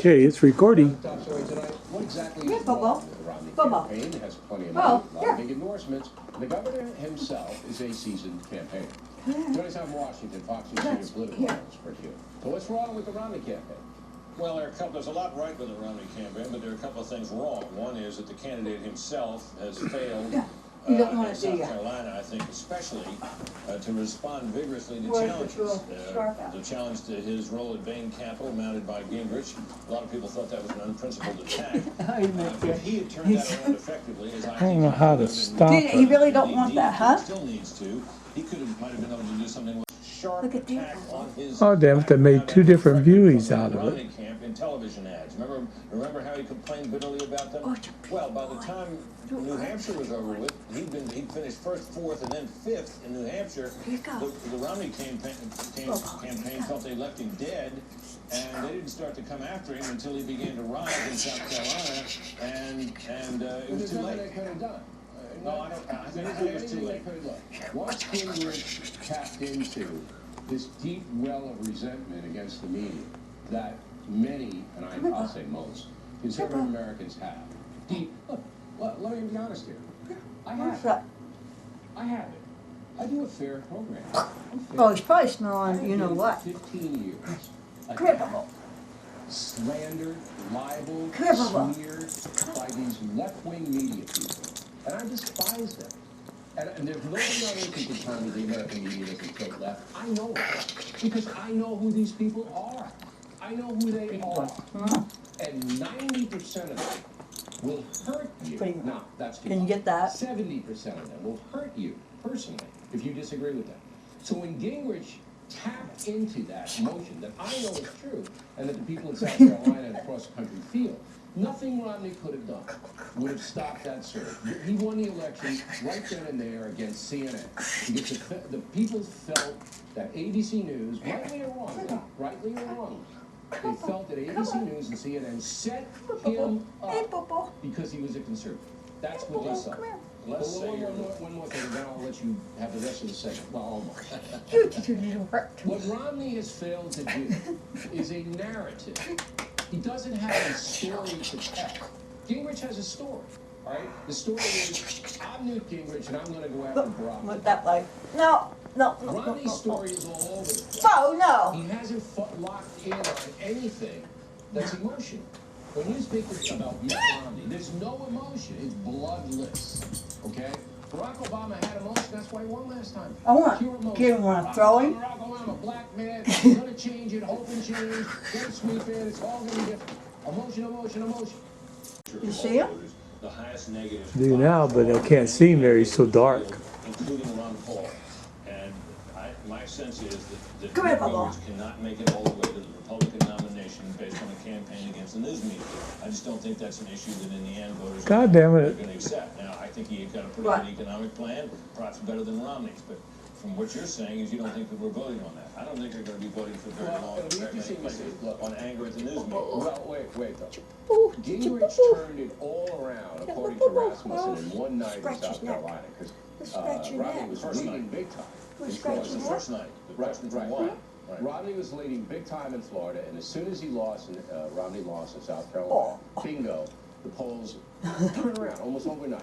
Okay, it's recording. Top story tonight. What exactly Yeah, is wrong Bobo. with the Romney Bobo. campaign? It has plenty of Oh, money, a lot yeah. of big endorsements. The governor himself is a seasoned campaigner. Joining us out in Washington, Fox News senior political analyst for you. So what's wrong with the Romney campaign? Well, there's a lot right with the Romney campaign, but there are a couple of things wrong. One is that the candidate himself has failed You don't want in to do South ya. Carolina, I think, especially to respond vigorously to Where's the challenges. real sharp out? The challenge to his role at Bain Capital, mounted by Gingrich. A lot of people thought that was an unprincipled attack. If he had turned that around effectively, as I don't know how to stop He it. really don't want that, huh? Still needs to. He might have been able to do something with sharp Look at that. attack on his. Oh, damn it, they made two different views out of Romney it. camp in television ads. Remember how he complained bitterly about them? Oh, Well, by the time New Hampshire was over with, he'd finished first, fourth, and then fifth in New Hampshire. Here you go. The Romney campaign felt they left him dead, and they didn't start to come after him until he began to rise in South Carolina, and it was too late. They could have done. No, I think it was too late. Once Gingrich tapped into this deep well of resentment against the media that many, and I'll say most, conservative Americans have. Deep. Look, let me be honest here. I have it. I have it. I do a fair program. Oh, he's probably smelling, you know what? 15 years. Criminal. Slandered, libeled, Criminal. smeared by these left-wing media people. And I despise them. And there's nobody on earth who can tell me the American media doesn't tilt left. I know it. Because I know who these people are. I know who they are. And 90% of them will hurt you. No, that's too Can you get that? 70% of them will hurt you personally if you disagree with them. So when Gingrich tapped into that emotion that I know is true and that the people in South Carolina and across the country feel, nothing Romney could have done would have stopped that surge. He won the election right then and there against CNN. Because the people felt that ABC News, rightly or wrong, they felt that ABC News and CNN set him up because he was a conservative. That's what they saw. Let's say One more thing, and then I'll let you have the rest of the segment. Well, almost. What Romney has failed to do is a narrative. He doesn't have a story to tell. Gingrich has a story, all right? The story is, I'm Newt Gingrich, and I'm going to go after Barack. Went that way. No. Romney's story is all over the place. Oh, no. He hasn't locked in on anything that's emotional. When you speak about Mitt Romney, there's no emotion. It's bloodless, okay? Barack Obama had emotion. That's why he won last time. I want Pure emotion. Kid want to throw him. Barack Obama, black man, gonna change it, hope and change, gonna sweep in, it's all gonna be different. Emotion. You see him? The highest negative. Do now, but I can't see him there. He's so dark. Including Ron Paul. And my sense is that Come here, Bobo. Gingrich cannot make it all the way to the Republican nomination based on a campaign against the news media. I just don't think that's an issue that in the end voters God damn are it. going to accept. Now, I think he got a pretty Right. good economic plan, perhaps better than Romney's, but from what you're saying is you don't think that we're voting on that. I don't think they're going to be voting for very long on anger at the news media. Well, wait though. Gingrich turned it all around, according to Rasmussen, in one night in South Carolina, because Romney was leading big time. It was the first night. The Washington won. Right. Romney was leading big time in Florida, and as soon as he lost, Romney lost in South Carolina, bingo, the polls turned around almost overnight.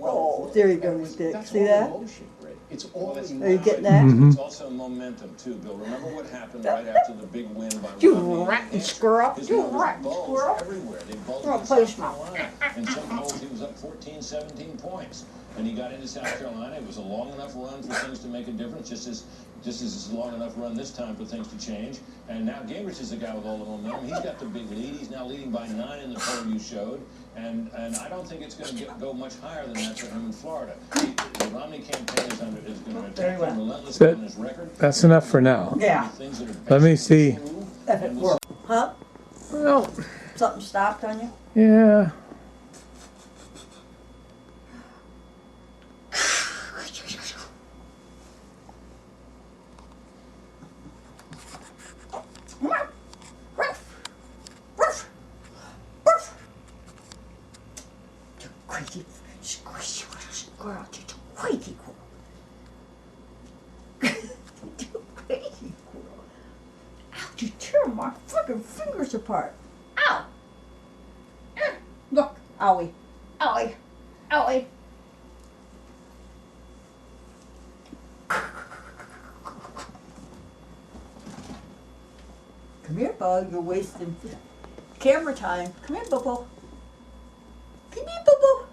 Oh, there you go, Dick. That's See all that? emotion, Rick. It's all emotion. Are you getting that? It's also momentum, too, Bill. Remember what happened right after the big win by You Romney? rotten squirrel. His You numbers rotten bulged squirrel. everywhere. They bulged You're a in South policeman. Carolina. In some polls, he was up 14, 17 points. And he got into South Carolina. It was a long enough run for things to make a difference, just as it's a long enough run this time for things to change. And now Gingrich is the guy with all the momentum. He's got the big lead. He's now leading by 9 in the poll you showed. And I don't think it's going to go much higher than that for him in Florida. The Romney campaign is going to attack him relentlessly on his record. That's enough for now. Yeah. Let me see. If it worked. Huh? Well, Something stopped on you? yeah. Crazy squirrel, you crazy squirrel. You crazy squirrel. Ow, you tear my fucking fingers apart. Ow! Owie. Owie. Owie. Come here, Bug. You're wasting camera time. Come here, Bubble. Come here, Bubble.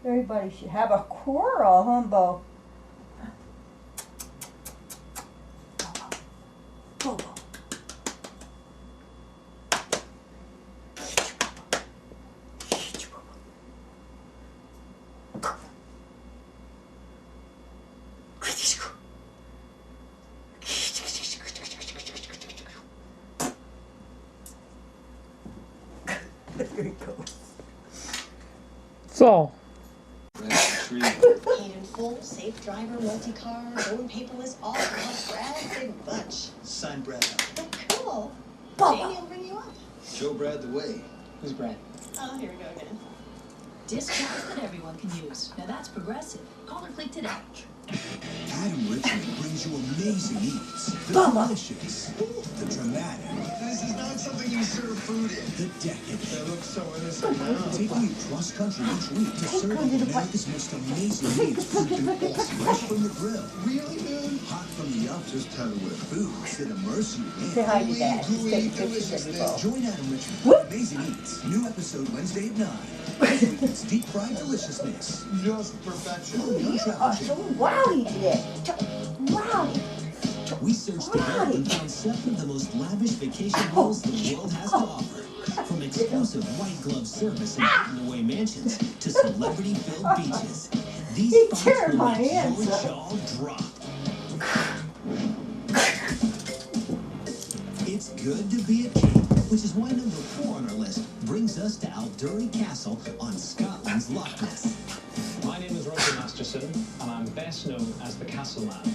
Everybody should have a squirrel, huh, Bo? Bobo. There he goes. So, Paid in full, safe driver, multi-car, own paperless, all love Brad, big bunch. Sign Brad up. Oh, cool. Bubba. Jamie will bring you up. Show Brad the way. Who's Brad? Oh, here we go again. Discounts that everyone can use. Now that's progressive. Call or click today. Adam Richmond brings you amazing eats. The Bubba. delicious. The dramatic. This is not something you serve food in. The decadent. That looks so innocent now. Taking you cross country each week to serve you America's most amazing meals. Fresh from the grill. Really, dude? Hot from the oven. Just tell me what foods that immerse you in. Say hi to Dad. He's taking pictures of you both. Join Adam Richmond on Amazing Eats. New episode Wednesday at 9. This week it's deep fried deliciousness. Just perfection. No travel So rowdy today. Rowdy. We searched the world and found 7 of the most lavish vacation homes the world has to offer. From exclusive white glove service and hidden away mansions to celebrity-filled beaches. These He spots turned will my make hands your up. jaw drop. It's good to be a king, which is why number 4 on our list brings us to Alduri Castle on Scotland's Loch Ness. My name is Roger Masterson, and I'm best known as the Castle Man.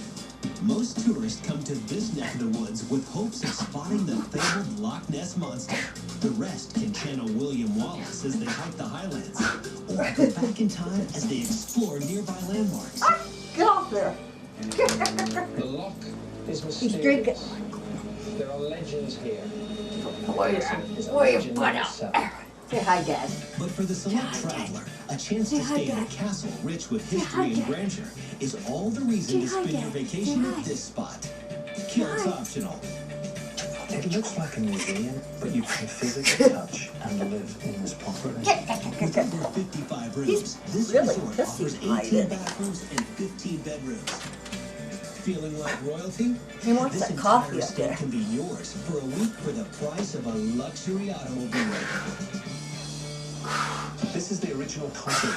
Most tourists come to this neck of the woods with hopes of spotting the fabled Loch Ness Monster. The rest can channel William Wallace as they hike the highlands, or go back in time as they explore nearby landmarks. Get off there. The loch is He's drinking. mysterious. There are legends here. Where Is a you legend put in up? itself. Say hi, Dad. But for the select Dad, traveler, a chance Say to hi, stay in a Dad. castle rich with Say hi, history and Dad. grandeur is all the reason to Say hi, spend your Dad. vacation Say hi. at this spot. Kids hi. optional. It looks like a museum, but you can physically touch and live in this property. With over 55 rooms, He's this really resort pissy offers hiding. 18 bathrooms and 15 bedrooms. Feeling like royalty? He wants This that coffee entire up estate there. can be yours for a week for the price of a luxury automobile. This is the original cottage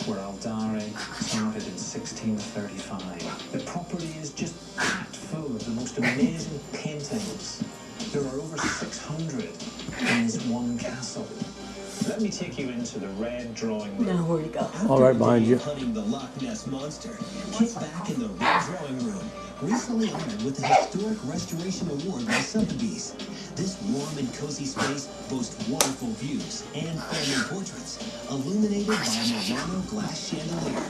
where Aldari started in 1635. The property is just packed full of the most amazing paintings. There are over 600 in this one castle. Let me take you into the red drawing room. Now where'd he go? all right behind you. Hunting the Loch Ness Monster. Kick back in the red drawing room. Recently honored with the Historic Restoration Award by Sotheby's. This warm and cozy space boasts wonderful views and family portraits, illuminated by a Murano glass chandelier.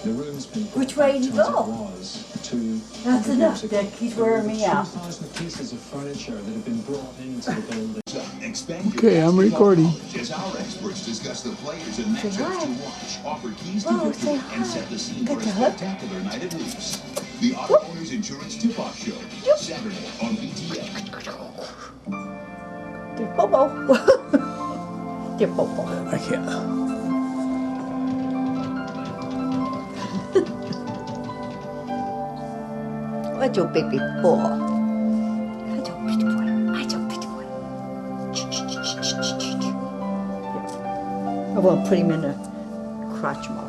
The room's been Which way did you back to go? as it was 200 That's years enough, ago. Dick. He's wearing me There were out. 2,000 pieces of furniture that have been brought into the building. Expand Okay, your I'm basketball recording. knowledge as our experts discuss the players and Say matchups hi. to watch, offer keys to Oh, say victory, and hi. set the scene Got for a the hook? spectacular night at Leafs. The Auto Owners Insurance Tip-Off Show, Saturday on BTN. Dear Bobo. Dear Bobo. I can't. What's your baby boy? What's your pretty boy? What's your pretty boy? I won't put him in a crotch more.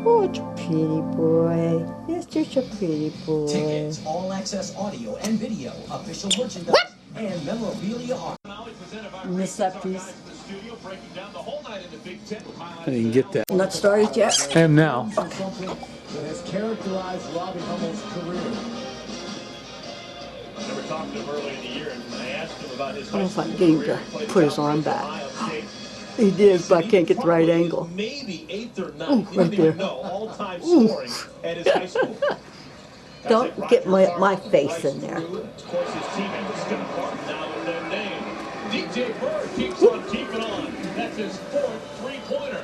Oh, it's a pretty boy. Yes, just a pretty boy. Tickets, all access audio and video, official merchandise, and memorabilia art. Miss that piece. I didn't get that. Not started yet? I am now. Something that has characterized Robbie Hummel's career. I remember talking to him early in the year, and I asked him about his I don't know high if I school can get him career. to He played put at his arm Southwest back. Ohio State. He did, but I can't get the right angle. Maybe 8th or 9th. Ooh, He right didn't even there. know all-time Ooh. scoring at his high school. Don't get my face in there. Of course, his teammate was Scott Martin, now with their name. DJ Bird keeps on keeping on. That's his 4th three-pointer.